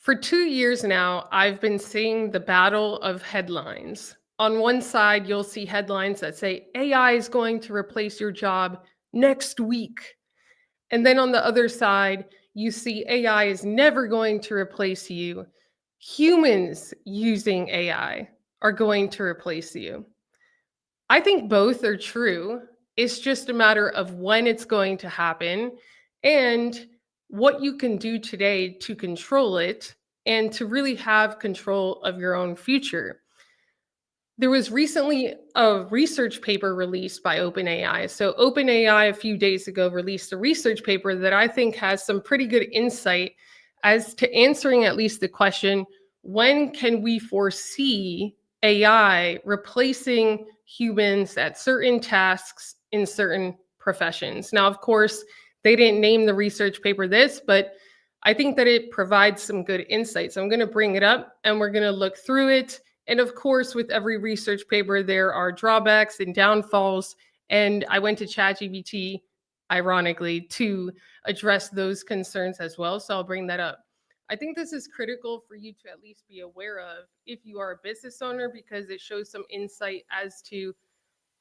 For 2 years now, I've been seeing the battle of headlines. On one side, you'll see headlines that say AI is going to replace your job next week. And then on the other side, you see AI is never going to replace you. Humans using AI are going to replace you. I think both are true. It's just a matter of when it's going to happen and what you can do today to control it and to really have control of your own future. There was recently a research paper released by OpenAI. So, OpenAI a few days ago released a research paper that I think has some pretty good insight as to answering at least the question, when can we foresee AI replacing humans at certain tasks in certain professions? Now, of course, they didn't name the research paper this, but I think that it provides some good insights. I'm going to bring it up and we're going to look through it. And of course, with every research paper, there are drawbacks and downfalls. And I went to ChatGPT, ironically, to address those concerns as well. So I'll bring that up. I think this is critical for you to at least be aware of if you are a business owner, because it shows some insight as to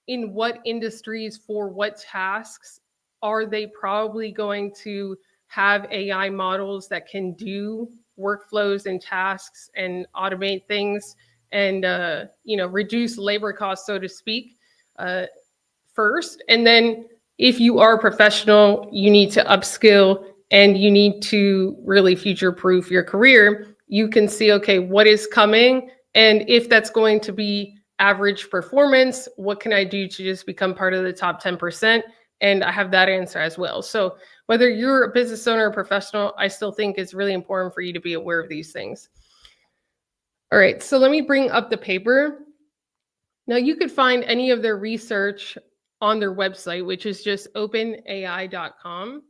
in what industries for what tasks are they probably going to have AI models that can do workflows and tasks and automate things and reduce labor costs, so to speak, uh, first. And then if you are a professional, you need to upskill and you need to really future proof your career. You can see, okay, what is coming? And if that's going to be average performance, what can I do to just become part of the top 10%? And I have that answer as well. So whether you're a business owner or professional, I still think it's really important for you to be aware of these things. All right, so let me bring up the paper. Now you could find any of their research on their website, which is just openai.com.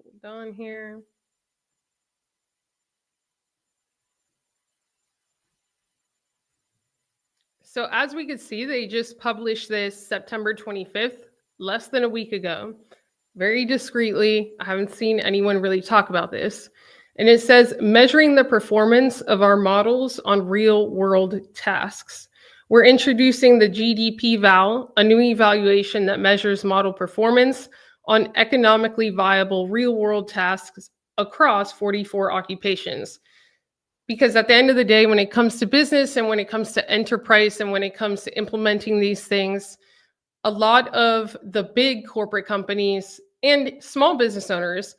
Hold on here. So as we could see, they just published this September 25th, less than a week ago, very discreetly. I haven't seen anyone really talk about this. And it says, measuring the performance of our models on real world tasks. We're introducing the GDP-Val, a new evaluation that measures model performance on economically viable real world tasks across 44 occupations. Because at the end of the day, when it comes to business and when it comes to enterprise and when it comes to implementing these things, a lot of the big corporate companies and small business owners,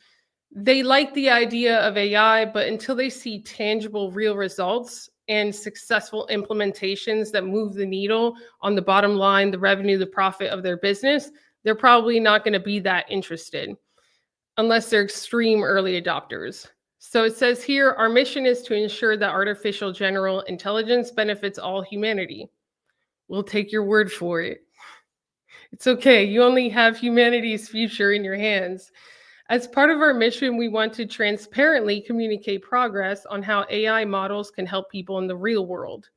they like the idea of AI, but until they see tangible, real results and successful implementations that move the needle on the bottom line, the revenue, the profit of their business, they're probably not going to be that interested unless they're extreme early adopters. So it says here, our mission is to ensure that artificial general intelligence benefits all humanity. We'll take your word for it. It's okay. You only have humanity's future in your hands. As part of our mission, we want to transparently communicate progress on how AI models can help people in the real world.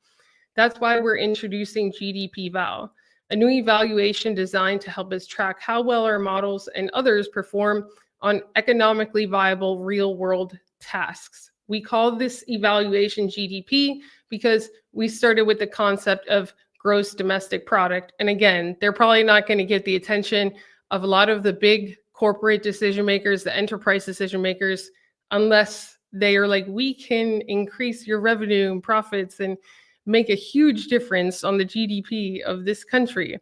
That's why we're introducing GDP-Val, a new evaluation designed to help us track how well our models and others perform on economically viable real-world tasks. We call this evaluation GDP because we started with the concept of gross domestic product. And again, they're probably not going to get the attention of a lot of the big corporate decision makers, the enterprise decision makers, unless they are like, we can increase your revenue and profits and make a huge difference on the GDP of this country.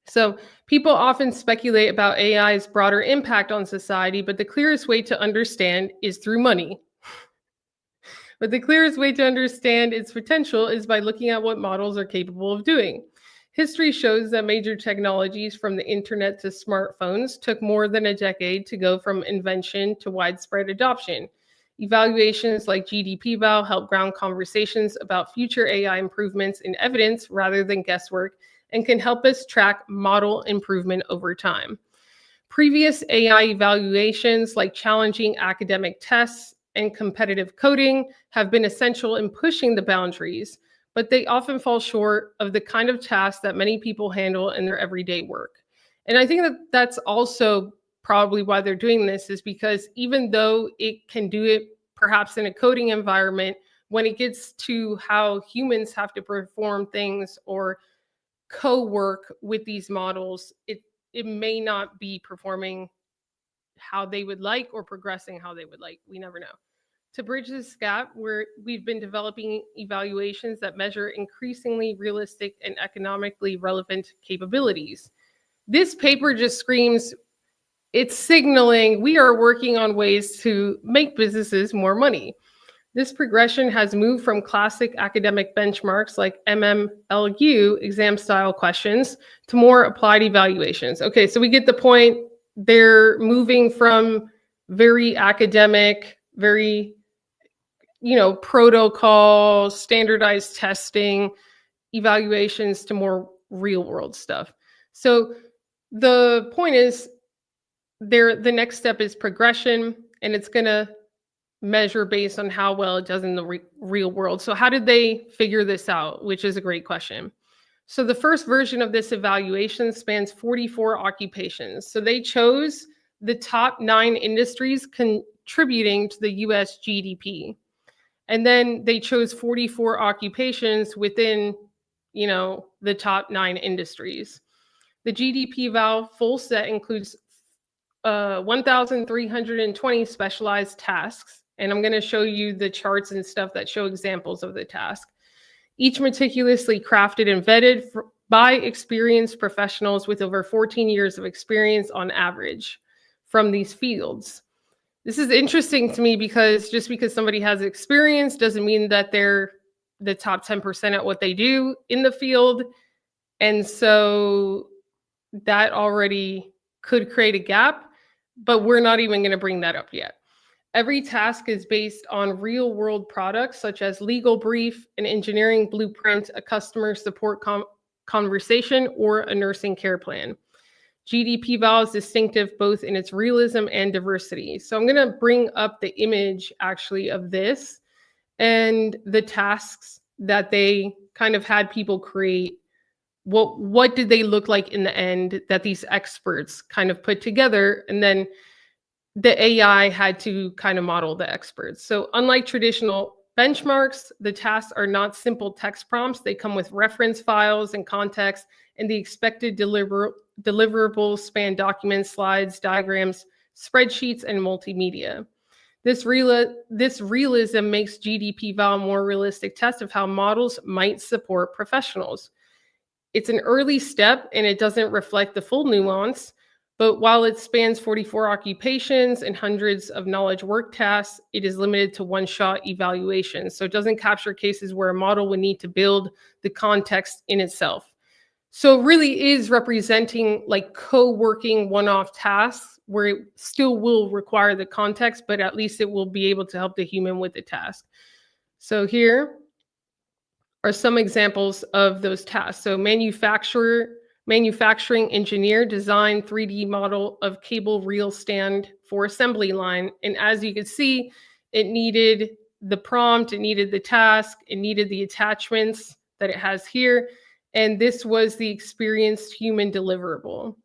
So people often speculate about AI's broader impact on society, but the clearest way to understand is through money. But the clearest way to understand its potential is by looking at what models are capable of doing. History shows that major technologies from the internet to smartphones took more than a decade to go from invention to widespread adoption. Evaluations like GDP-Val help ground conversations about future AI improvements in evidence rather than guesswork, and can help us track model improvement over time. Previous AI evaluations, like challenging academic tests and competitive coding, have been essential in pushing the boundaries, but they often fall short of the kind of tasks that many people handle in their everyday work. And I think that that's also probably why they're doing this, is because even though it can do it perhaps in a coding environment, when it gets to how humans have to perform things or co-work with these models, it may not be performing how they would like or progressing how they would like. We never know. To bridge this gap, we've been developing evaluations that measure increasingly realistic and economically relevant capabilities. This paper just screams, it's signaling we are working on ways to make businesses more money. This progression has moved from classic academic benchmarks like MMLU exam style questions to more applied evaluations. Okay, so we get the point. They're moving from very academic, very, protocol, standardized testing, evaluations to more real world stuff. So the point is, the next step is progression, and it's going to measure based on how well it does in the real world. So how did they figure this out? Which is a great question. So the first version of this evaluation spans 44 occupations. So they chose the top 9 industries contributing to the US GDP. And then they chose 44 occupations within, the top 9 industries. The GDP eval full set includes 1,320 specialized tasks. And I'm going to show you the charts and stuff that show examples of the task. Each meticulously crafted and vetted by experienced professionals with over 14 years of experience on average from these fields. This is interesting to me because just because somebody has experience doesn't mean that they're the top 10% at what they do in the field. And so that already could create a gap, but we're not even going to bring that up yet. Every task is based on real world products such as legal brief, an engineering blueprint, a customer support conversation, or a nursing care plan. GDP eval is distinctive both in its realism and diversity. So I'm going to bring up the image actually of this and the tasks that they kind of had people create. What did they look like in the end that these experts kind of put together, and then the AI had to kind of model the experts. So unlike traditional benchmarks, the tasks are not simple text prompts. They come with reference files and context, and the expected deliverables span documents, slides, diagrams, spreadsheets, and multimedia. This realism makes GDP eval a more realistic test of how models might support professionals. It's an early step, and it doesn't reflect the full nuance. But while it spans 44 occupations and hundreds of knowledge work tasks, it is limited to one-shot evaluations. So it doesn't capture cases where a model would need to build the context in itself. So it really is representing like co-working one-off tasks where it still will require the context, but at least it will be able to help the human with the task. So here are some examples of those tasks. So manufacturing engineer design 3D model of cable reel stand for assembly line. And as you can see, it needed the prompt, it needed the task, it needed the attachments that it has here. And this was the experienced human deliverable.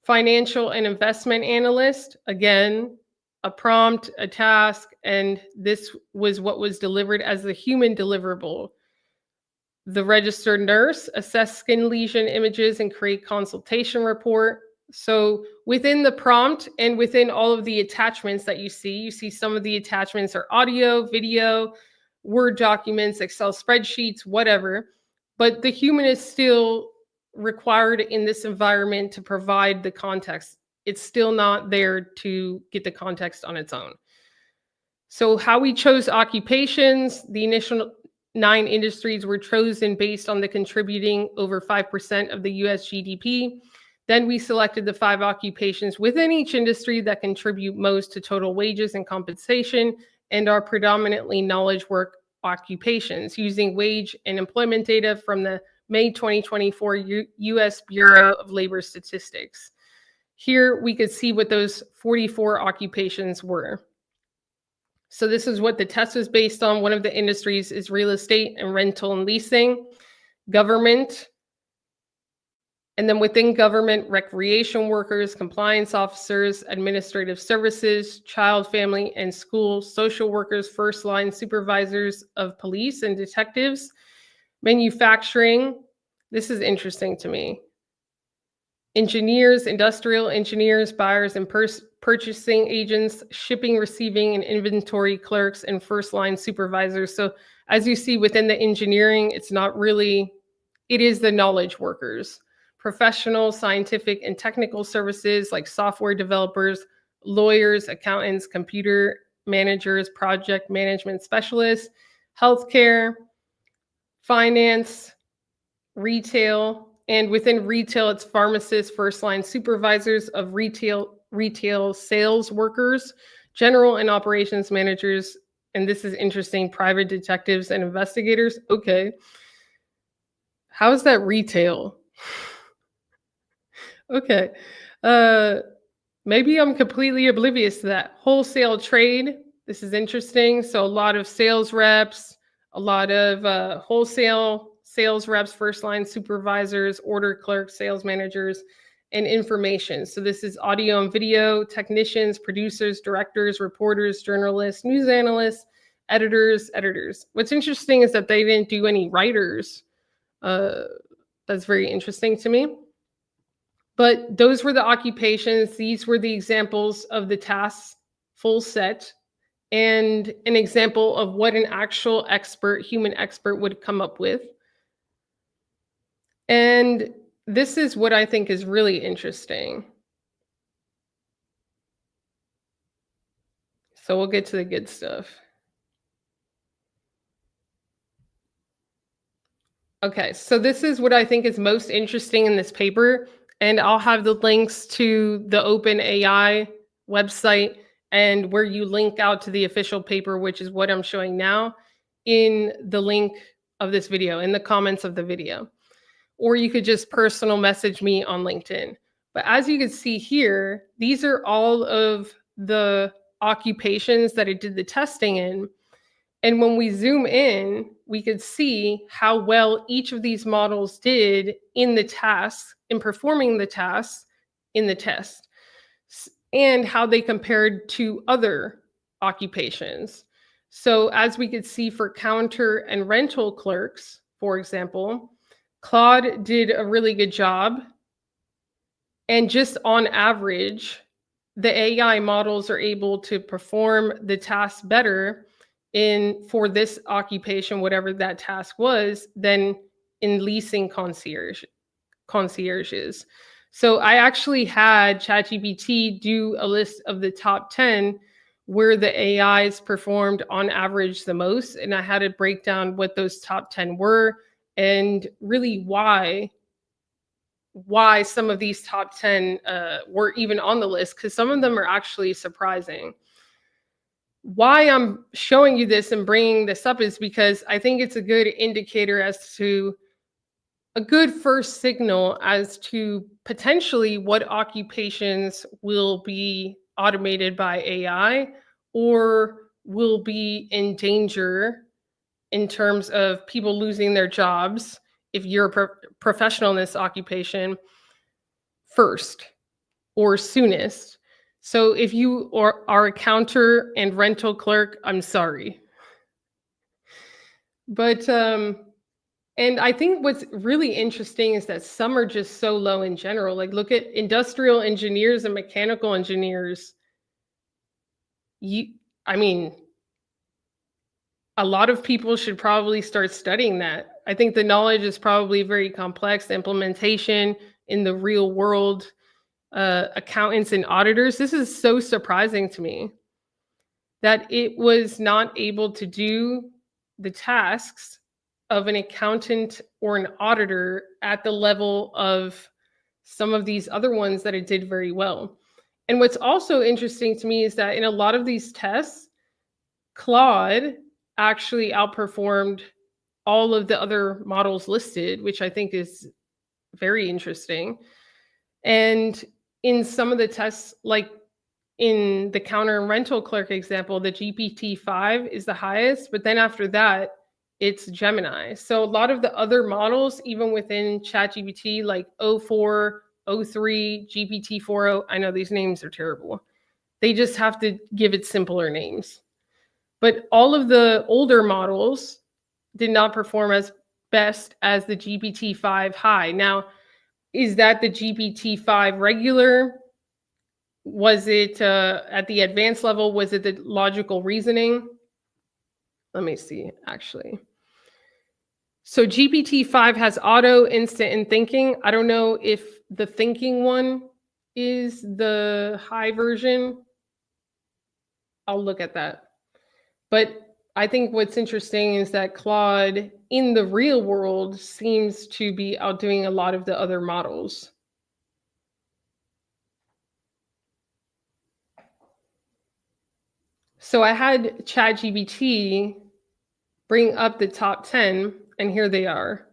Financial and investment analyst, again, a prompt, a task, and this was what was delivered as the human deliverable. The registered nurse, assess skin lesion images and create consultation report. So within the prompt and within all of the attachments that you see some of the attachments are audio, video, Word documents, Excel spreadsheets, whatever. But the human is still required in this environment to provide the context. It's still not there to get the context on its own. So how we chose occupations, the initial 9 industries were chosen based on the contributing over 5% of the US GDP. Then we selected the 5 occupations within each industry that contribute most to total wages and compensation and are predominantly knowledge work occupations using wage and employment data from the May 2024 US Bureau of Labor Statistics. Here we could see what those 44 occupations were. So this is what the test was based on. One of the industries is real estate and rental and leasing, government, And then within government, recreation workers, compliance officers, administrative services, child, family, and school social workers, first line supervisors of police and detectives, manufacturing. This is interesting to me. Engineers, industrial engineers, buyers, and purchasing agents, shipping, receiving, and inventory clerks, and first line supervisors. So as you see within the engineering, it's not really, it is the knowledge workers. Professional, scientific, and technical services like software developers, lawyers, accountants, computer managers, project management specialists, healthcare, finance, retail, and within retail, it's pharmacists, first line supervisors of retail sales workers, general and operations managers, and this is interesting, private detectives and investigators. Okay. How is that retail? Okay. Maybe I'm completely oblivious to that. Wholesale trade. This is interesting. So a lot of sales reps, a lot of wholesale sales reps, first line supervisors, order clerks, sales managers, and information. So this is audio and video technicians, producers, directors, reporters, journalists, news analysts, editors. What's interesting is that they didn't do any writers. That's very interesting to me. But those were the occupations. These were the examples of the tasks, full set, and an example of what an actual expert, human expert, would come up with. And this is what I think is really interesting. So we'll get to the good stuff. Okay, so this is what I think is most interesting in this paper. And I'll have the links to the OpenAI website and where you link out to the official paper, which is what I'm showing now, in the link of this video, in the comments of the video. Or you could just personal message me on LinkedIn. But as you can see here, these are all of the occupations that it did the testing in. And when we zoom in, we could see how well each of these models did in the tasks, in performing the tasks in the test, and how they compared to other occupations. So as we could see for counter and rental clerks, for example, Claude did a really good job. And just on average, the AI models are able to perform the task better for this occupation, whatever that task was, than in leasing concierges. So I actually had ChatGPT do a list of the top 10 where the AIs performed on average the most. And I had to break down what those top 10 were and really why some of these top 10 were even on the list, because some of them are actually surprising. Why I'm showing you this and bringing this up is because I think it's a good indicator as to a good first signal as to potentially what occupations will be automated by AI or will be in danger in terms of people losing their jobs if you're a professional in this occupation first or soonest. So if you are a counter and rental clerk, I'm sorry. But, and I think what's really interesting is that some are just so low in general. Like look at industrial engineers and mechanical engineers. I mean, a lot of people should probably start studying that. I think the knowledge is probably very complex. The implementation in the real world, accountants and auditors, this is so surprising to me that it was not able to do the tasks of an accountant or an auditor at the level of some of these other ones that it did very well. And what's also interesting to me is that in a lot of these tests, Claude actually outperformed all of the other models listed, which I think is very interesting. And in some of the tests, like in the counter and rental clerk example, the GPT-5 is the highest, but then after that, it's Gemini. So a lot of the other models, even within ChatGPT, like O4, O3, GPT-4o, I know these names are terrible. They just have to give it simpler names. But all of the older models did not perform as best as the GPT-5 High. Now, is that the GPT-5 regular? Was it at the advanced level? Was it the logical reasoning? Let me see, actually. So GPT-5 has auto, instant, and thinking. I don't know if the thinking one is the high version. I'll look at that. But I think what's interesting is that Claude in the real world seems to be outdoing a lot of the other models. So I had ChatGPT bring up the top 10, and here they are.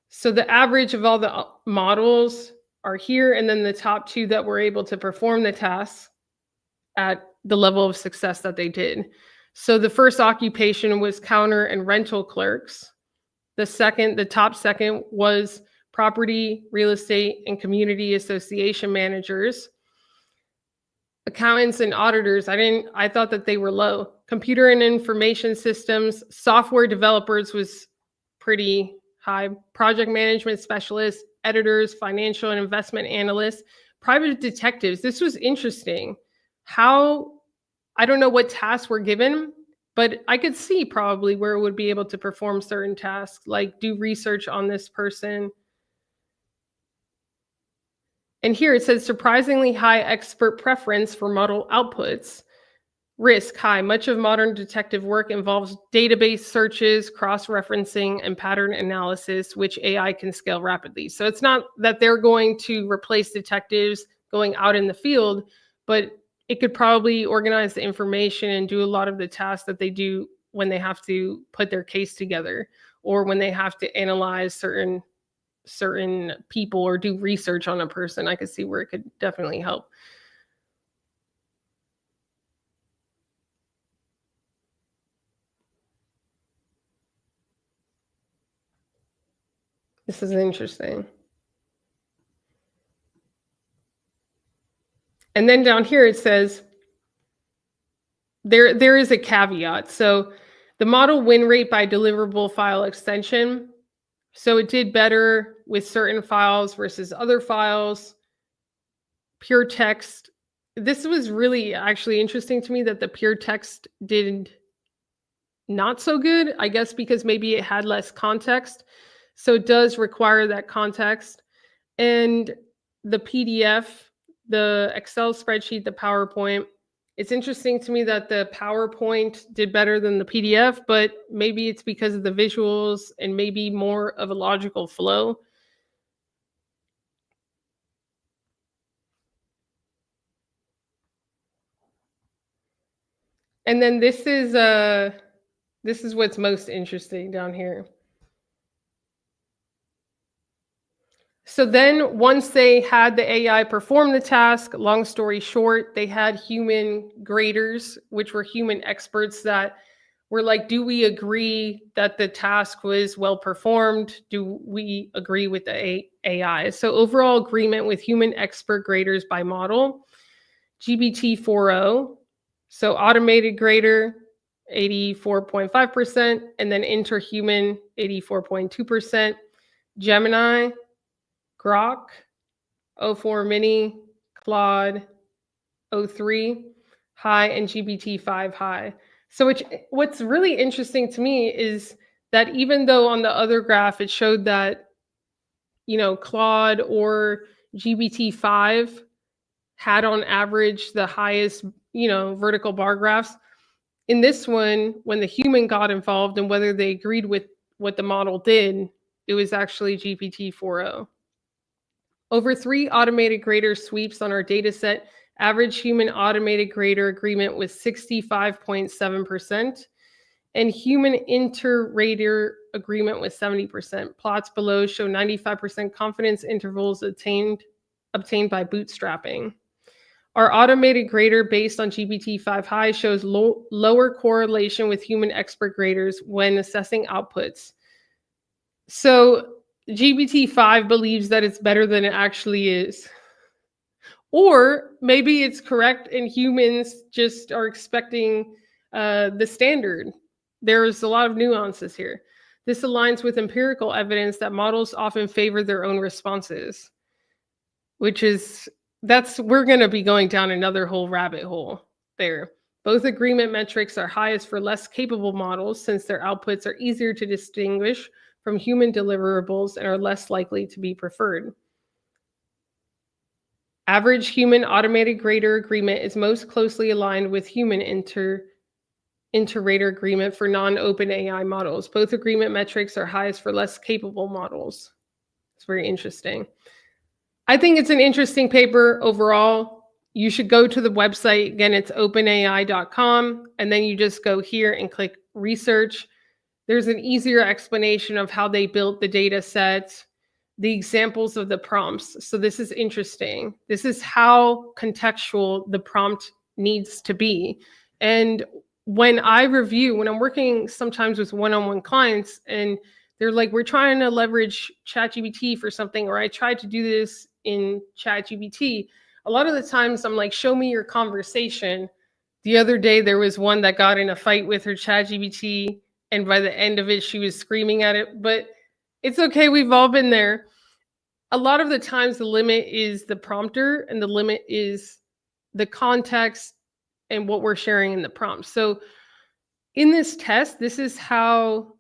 So the average of all the models are here, and then the top 2 that were able to perform the tasks at the level of success that they did. So the first occupation was counter and rental clerks. The top second was property, real estate, and community association managers. Accountants and auditors, I thought that they were low. Computer and information systems, software developers was pretty high. Project management specialists, editors, financial and investment analysts, private detectives. This was interesting. I don't know what tasks were given, but I could see probably where it would be able to perform certain tasks, like do research on this person. And here it says surprisingly high expert preference for model outputs. Risk high. Much of modern detective work involves database searches, cross-referencing, and pattern analysis, which AI can scale rapidly. So it's not that they're going to replace detectives going out in the field, but it could probably organize the information and do a lot of the tasks that they do when they have to put their case together or when they have to analyze certain people or do research on a person. I could see where it could definitely help. This is interesting. And then down here it says there is a caveat. So the model win rate by deliverable file extension. So it did better with certain files versus other files. Pure text. This was really actually interesting to me that the pure text did not so good, I guess because maybe it had less context. So it does require that context. And the PDF, the Excel spreadsheet, the PowerPoint, it's interesting to me that the PowerPoint did better than the PDF, but maybe it's because of the visuals and maybe more of a logical flow. And then this is what's most interesting down here. So then once they had the AI perform the task, long story short, they had human graders, which were human experts that were like, do we agree that the task was well performed? Do we agree with the AI? So overall agreement with human expert graders by model, GPT-4o, so automated grader, 84.5%, and then interhuman, 84.2%, Gemini, Grok, O4 Mini, Claude, O3 High, and GPT-5 High. So what's really interesting to me is that even though on the other graph it showed that, Claude or GPT-5 had on average the highest, vertical bar graphs, in this one, when the human got involved and whether they agreed with what the model did, it was actually GPT-4o. Over 3 automated grader sweeps on our data set, average human automated grader agreement was 65.7%, and human inter-rater agreement was 70%. Plots below show 95% confidence intervals obtained by bootstrapping. Our automated grader based on GPT-5 High shows lower correlation with human expert graders when assessing outputs. So GPT-5 believes that it's better than it actually is. Or maybe it's correct and humans just are expecting the standard. There's a lot of nuances here. This aligns with empirical evidence that models often favor their own responses, which is, we're going to be going down another whole rabbit hole there. Both agreement metrics are highest for less capable models since their outputs are easier to distinguish from human deliverables and are less likely to be preferred. Average human automated grader agreement is most closely aligned with human inter-rater agreement for non-open AI models. Both agreement metrics are highest for less capable models. It's very interesting. I think it's an interesting paper overall. You should go to the website. Again, it's openai.com, and then you just go here and click research. There's an easier explanation of how they built the data sets, the examples of the prompts. So this is interesting. This is how contextual the prompt needs to be. And when I'm working sometimes with one-on-one clients and they're like, we're trying to leverage ChatGPT for something, or I tried to do this in ChatGPT, a lot of the times I'm like, show me your conversation. The other day, there was one that got in a fight with her ChatGPT, and by the end of it, she was screaming at it. But it's okay. We've all been there. A lot of the times the limit is the prompter and the limit is the context and what we're sharing in the prompt. So in this test, this is how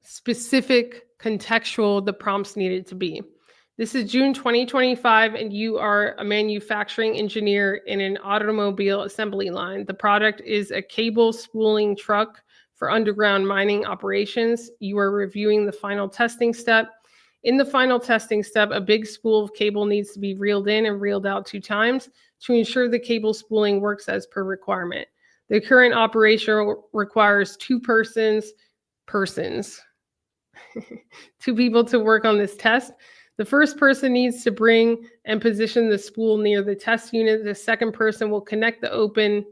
specific, contextual the prompts needed to be. This is June 2025, and you are a manufacturing engineer in an automobile assembly line. The product is a cable spooling truck for underground mining operations. You are reviewing the final testing step. In the final testing step, a big spool of cable needs to be reeled in and reeled out 2 times to ensure the cable spooling works as per requirement. The current operation requires 2 two people to work on this test. The first person needs to bring and position the spool near the test unit. The second person will connect the open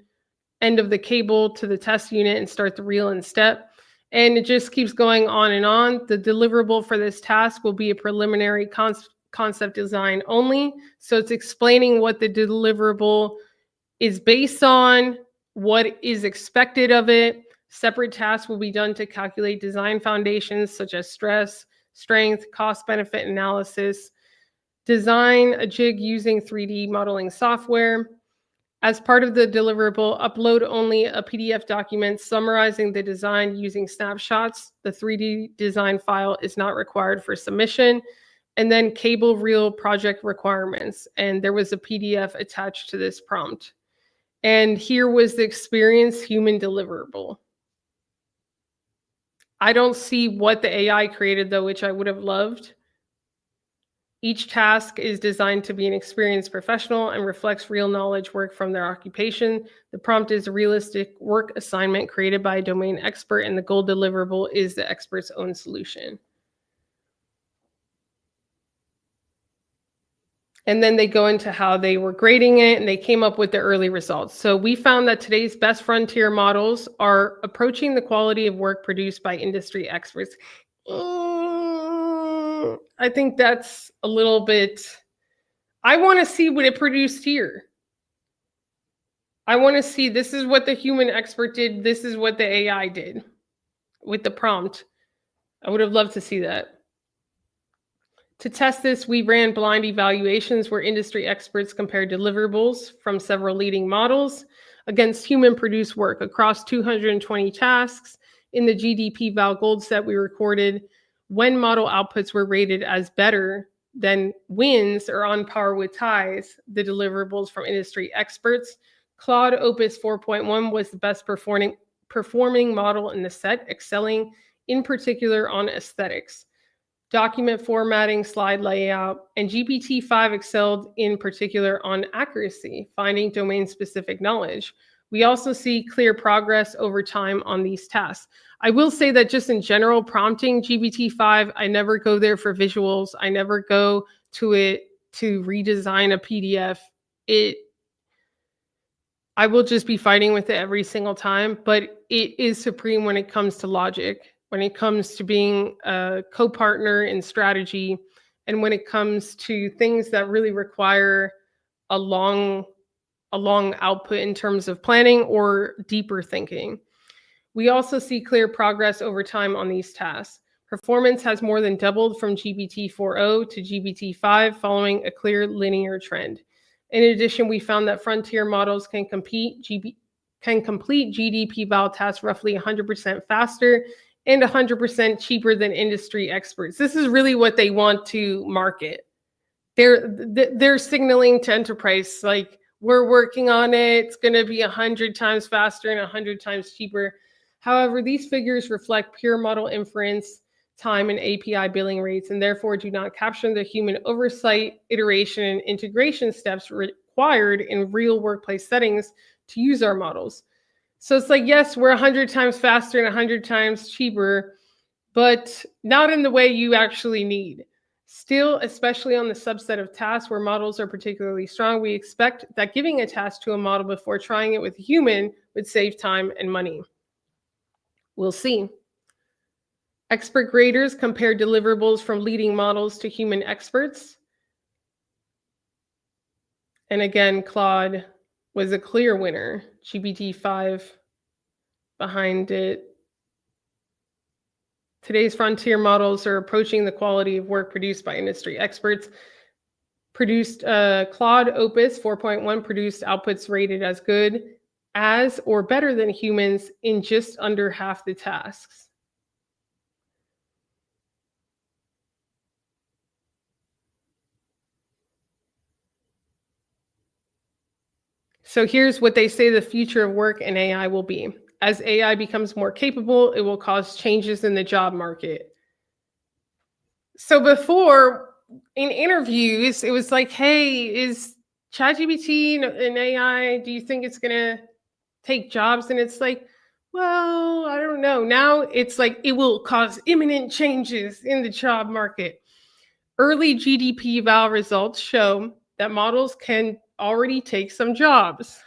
end of the cable to the test unit and start the reel in step. And it just keeps going on and on. The deliverable for this task will be a preliminary concept design only. So it's explaining what the deliverable is based on, what is expected of it. Separate tasks will be done to calculate design foundations such as stress, strength, cost-benefit analysis. Design a jig using 3D modeling software. As part of the deliverable, upload only a PDF document summarizing the design using snapshots. The 3D design file is not required for submission. And then cable reel project requirements. And there was a PDF attached to this prompt. And here was the experience human deliverable. I don't see what the AI created though, which I would have loved. Each task is designed to be an experienced professional and reflects real knowledge work from their occupation. The prompt is a realistic work assignment created by a domain expert, and the goal deliverable is the expert's own solution. And then they go into how they were grading it, and they came up with the early results. So we found that today's best frontier models are approaching the quality of work produced by industry experts. I think that's a little bit, I want to see what it produced here. I want to see, this is what the human expert did. This is what the AI did with the prompt. I would have loved to see that. To test this, we ran blind evaluations where industry experts compared deliverables from several leading models against human-produced work across 220 tasks. In the GDP Val Gold set we recorded, when model outputs were rated as better than wins or on par with ties, the deliverables from industry experts, Claude Opus 4.1 was the best performing model in the set, excelling in particular on aesthetics, document formatting, slide layout, and GPT-5 excelled in particular on accuracy, finding domain-specific knowledge. We also see clear progress over time on these tasks. I will say that just in general, prompting GPT-5, I never go there for visuals. I never go to it to redesign a PDF I will just be fighting with it every single time, but it is supreme when it comes to logic, when it comes to being a co-partner in strategy, and when it comes to things that really require a long output in terms of planning or deeper thinking. We also see clear progress over time on these tasks. Performance has more than doubled from GPT-4o to GPT-5 following a clear linear trend. In addition, we found that frontier models can complete GDP-val tasks roughly 100% faster and 100% cheaper than industry experts. This is really what they want to market. They're signaling to enterprise, like, we're working on it. It's going to be 100 times faster and 100 times cheaper. However, these figures reflect pure model inference time and API billing rates, and therefore do not capture the human oversight, iteration, and integration steps required in real workplace settings to use our models. So it's like, yes, we're 100 times faster and 100 times cheaper, but not in the way you actually need. Still, especially on the subset of tasks where models are particularly strong, we expect that giving a task to a model before trying it with a human would save time and money. We'll see. Expert graders compare deliverables from leading models to human experts. And again, Claude was a clear winner. GPT-5 behind it. Today's frontier models are approaching the quality of work produced by industry experts. Claude Opus 4.1 produced outputs rated as good as or better than humans in just under half the tasks. So here's what they say the future of work and AI will be. As AI becomes more capable, it will cause changes in the job market. So before, in interviews, it was like, hey, is ChatGPT and AI, do you think it's going to take jobs? And it's like, well, I don't know. Now it's like, it will cause imminent changes in the job market. Early GDP-val results show that models can already take some jobs,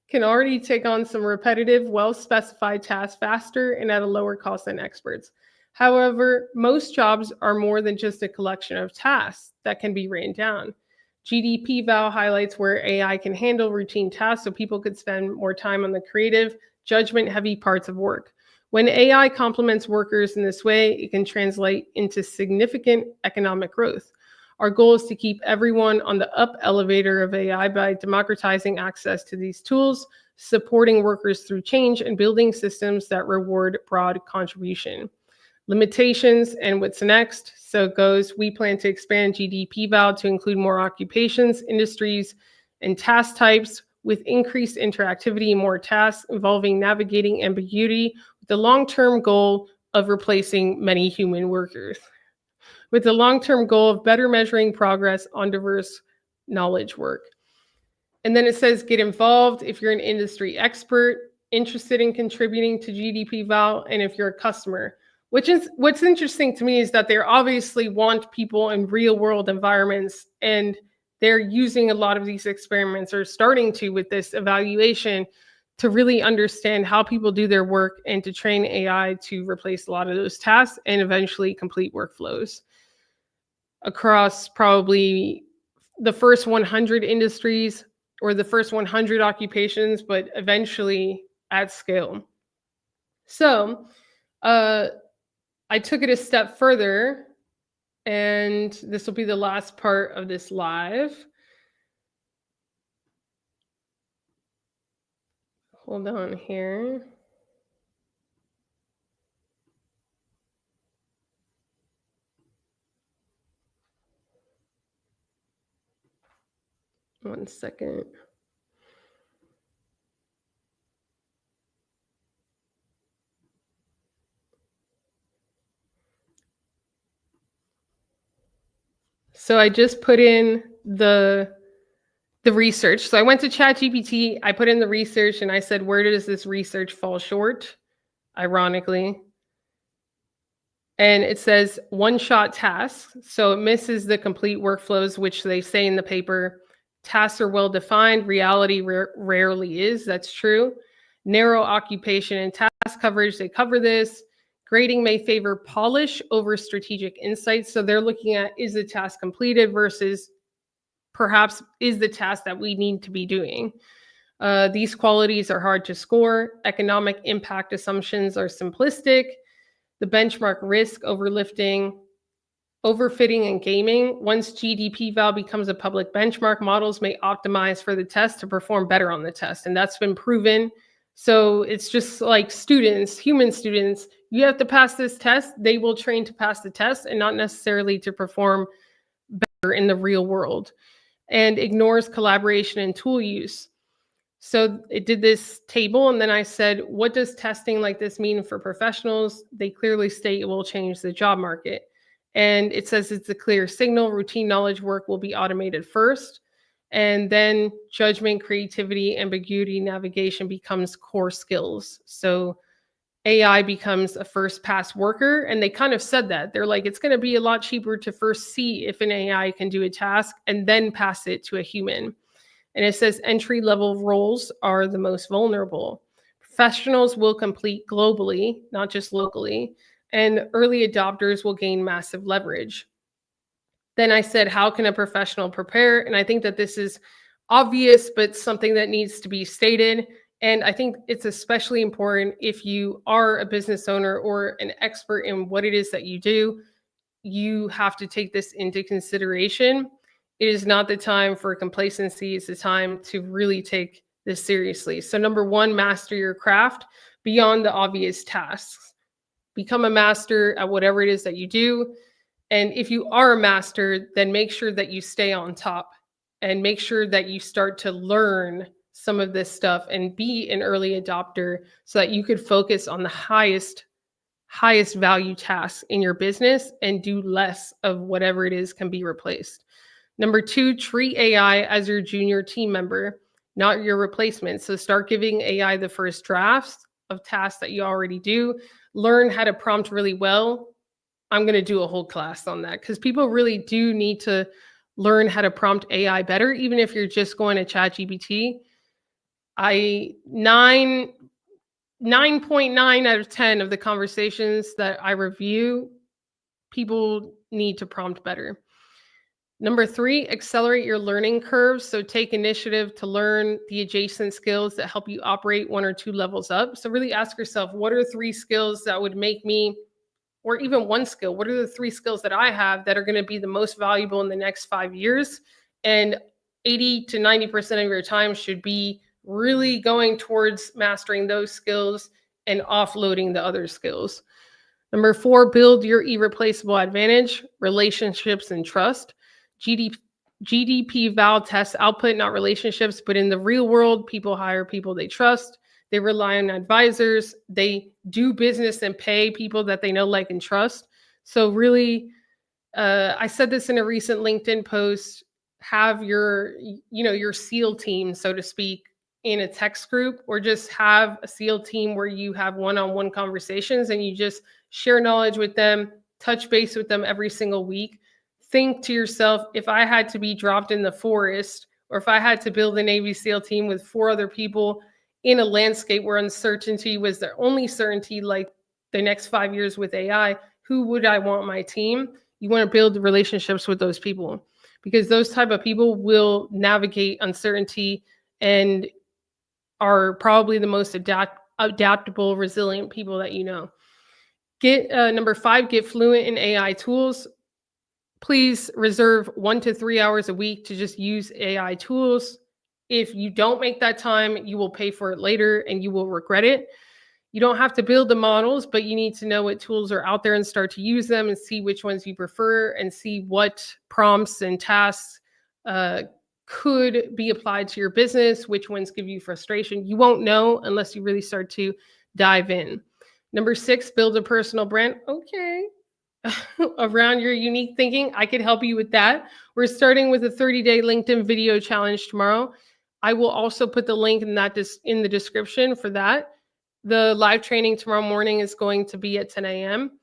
can already take on some repetitive, well-specified tasks faster and at a lower cost than experts. However, most jobs are more than just a collection of tasks that can be written down. GDP-val highlights where AI can handle routine tasks so people could spend more time on the creative, judgment-heavy parts of work. When AI complements workers in this way, it can translate into significant economic growth. Our goal is to keep everyone on the up elevator of AI by democratizing access to these tools, supporting workers through change, and building systems that reward broad contribution. Limitations and what's next. So it goes, we plan to expand GDP-val to include more occupations, industries, and task types with increased interactivity and more tasks involving navigating ambiguity with the long-term goal of replacing many human workers. With the long-term goal of better measuring progress on diverse knowledge work. And then it says, get involved if you're an industry expert, interested in contributing to GDP-val, and if you're a customer. What's interesting to me is that they obviously want people in real world environments, and they're using a lot of these experiments, or starting to with this evaluation, to really understand how people do their work and to train AI to replace a lot of those tasks and eventually complete workflows across probably the first 100 industries or the first 100 occupations, but eventually at scale. So I took it a step further, and this will be the last part of this live. Hold on here. One second. So I just put in the research. So I went to ChatGPT, I put in the research, and I said, where does this research fall short? Ironically. And it says one-shot tasks. So it misses the complete workflows, which they say in the paper Tasks are well defined. Reality rarely is. That's true. Narrow occupation and task coverage, they cover this. Grading may favor polish over strategic insights. So they're looking at, is the task completed versus perhaps is the task that we need to be doing. These qualities are hard to score. Economic impact assumptions are simplistic. The benchmark risk, overlifting, overfitting, and gaming. Once GDP val becomes a public benchmark, models may optimize for the test to perform better on the test. And that's been proven. So it's just like students, human students, you have to pass this test. They will train to pass the test and not necessarily to perform better in the real world. And ignores collaboration and tool use. So it did this table, and then I said, what does testing like this mean for professionals? They clearly state it will change the job market. And it says it's a clear signal. Routine knowledge work will be automated first. And then judgment, creativity, ambiguity, navigation becomes core skills. So AI becomes a first pass worker. And they kind of said that. They're like, it's going to be a lot cheaper to first see if an AI can do a task and then pass it to a human. And it says entry-level roles are the most vulnerable. Professionals will compete globally, not just locally, and early adopters will gain massive leverage. Then I said, how can a professional prepare? And I think that this is obvious, but something that needs to be stated. And I think it's especially important if you are a business owner or an expert in what it is that you do, you have to take this into consideration. It is not the time for complacency. It's the time to really take this seriously. So number one, master your craft beyond the obvious tasks. Become a master at whatever it is that you do. And if you are a master, then make sure that you stay on top and make sure that you start to learn some of this stuff and be an early adopter so that you could focus on the highest value tasks in your business and do less of whatever it is can be replaced. Number two, treat AI as your junior team member, not your replacement. So start giving AI the first drafts of tasks that you already do. Learn how to prompt really well. I'm going to do a whole class on that because people really do need to learn how to prompt AI better, even if you're just going to ChatGPT. 9.9 out of 10 of the conversations that I review, people need to prompt better. Number three, accelerate your learning curve. So take initiative to learn the adjacent skills that help you operate 1 or 2 levels up. So really ask yourself, what are 3 skills that would make me, or even 1 skill, what are the 3 skills that I have that are going to be the most valuable in the next 5 years? And 80 to 90% of your time should be really going towards mastering those skills and offloading the other skills. Number 4, build your irreplaceable advantage, relationships and trust. GDP val tests output, not relationships, but in the real world, people hire people they trust. They rely on advisors. They do business and pay people that they know, like, and trust. So really, I said this in a recent LinkedIn post, have your SEAL team, so to speak, in a text group, or just have a SEAL team where you have one-on-one conversations and you just share knowledge with them, touch base with them every single week. Think to yourself, if I had to be dropped in the forest, or if I had to build a Navy SEAL team with 4 other people in a landscape where uncertainty was their only certainty, like the next 5 years with AI, who would I want my team? You want to build relationships with those people because those type of people will navigate uncertainty and are probably the most adaptable, resilient people that you know. Number 5, get fluent in AI tools. Please reserve 1 to 3 hours a week to just use AI tools. If you don't make that time, you will pay for it later and you will regret it. You don't have to build the models, but you need to know what tools are out there and start to use them and see which ones you prefer and see what prompts and tasks could be applied to your business, which ones give you frustration. You won't know unless you really start to dive in. Number 6, build a personal brand. Okay. Around your unique thinking, I could help you with that. We're starting with a 30-day LinkedIn video challenge tomorrow. I will also put the link in the description for that. The live training tomorrow morning is going to be at 10 a.m.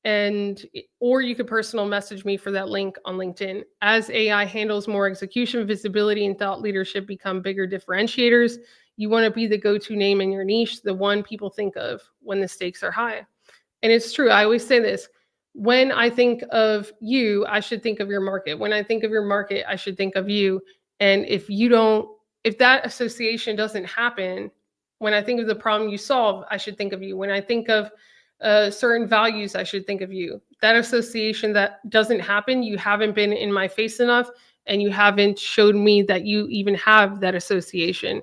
or you could personal message me for that link on LinkedIn. As AI handles more execution, visibility, and thought leadership become bigger differentiators, you want to be the go-to name in your niche, the one people think of when the stakes are high. And it's true. I always say this. When I think of you, I should think of your market. When I think of your market, I should think of you. And if that association doesn't happen, when I think of the problem you solve, I should think of you. When I think of certain values, I should think of you. That association that doesn't happen, you haven't been in my face enough, and you haven't showed me that you even have that association.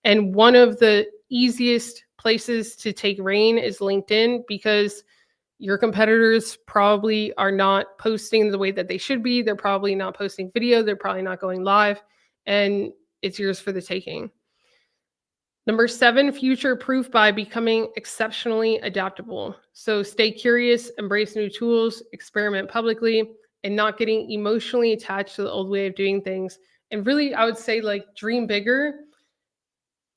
And one of the easiest places to take reign is LinkedIn, because your competitors probably are not posting the way that they should be. They're probably not posting video. They're probably not going live, and it's yours for the taking. Number 7, future proof by becoming exceptionally adaptable. So stay curious, embrace new tools, experiment publicly, and not getting emotionally attached to the old way of doing things. And really, I would say, like, dream bigger.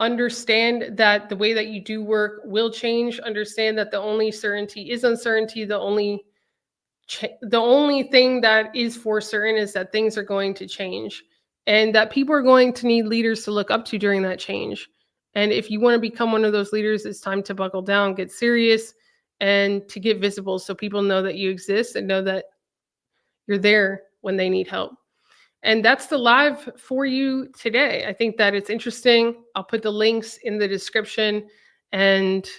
Understand that the way that you do work will change. Understand that the only certainty is uncertainty. The only thing that is for certain is that things are going to change, and that people are going to need leaders to look up to during that change. And if you want to become one of those leaders, it's time to buckle down, get serious, and to get visible so people know that you exist and know that you're there when they need help. And that's the live for you today. I think that it's interesting. I'll put the links in the description, and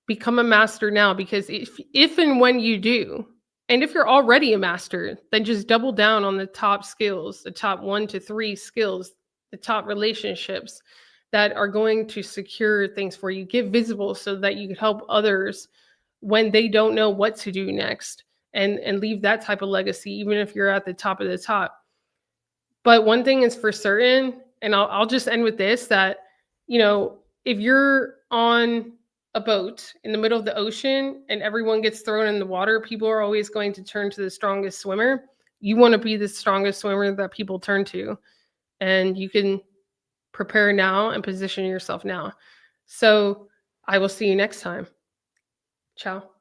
become a master now, because if and when you do, and if you're already a master, then just double down on the top skills, the top 1 to 3 skills, the top relationships that are going to secure things for you. Get visible so that you can help others when they don't know what to do next, and leave that type of legacy, even if you're at the top of the top. But one thing is for certain, and I'll just end with this, that, if you're on a boat in the middle of the ocean and everyone gets thrown in the water, people are always going to turn to the strongest swimmer. You want to be the strongest swimmer that people turn to, and you can prepare now and position yourself now. So I will see you next time. Ciao.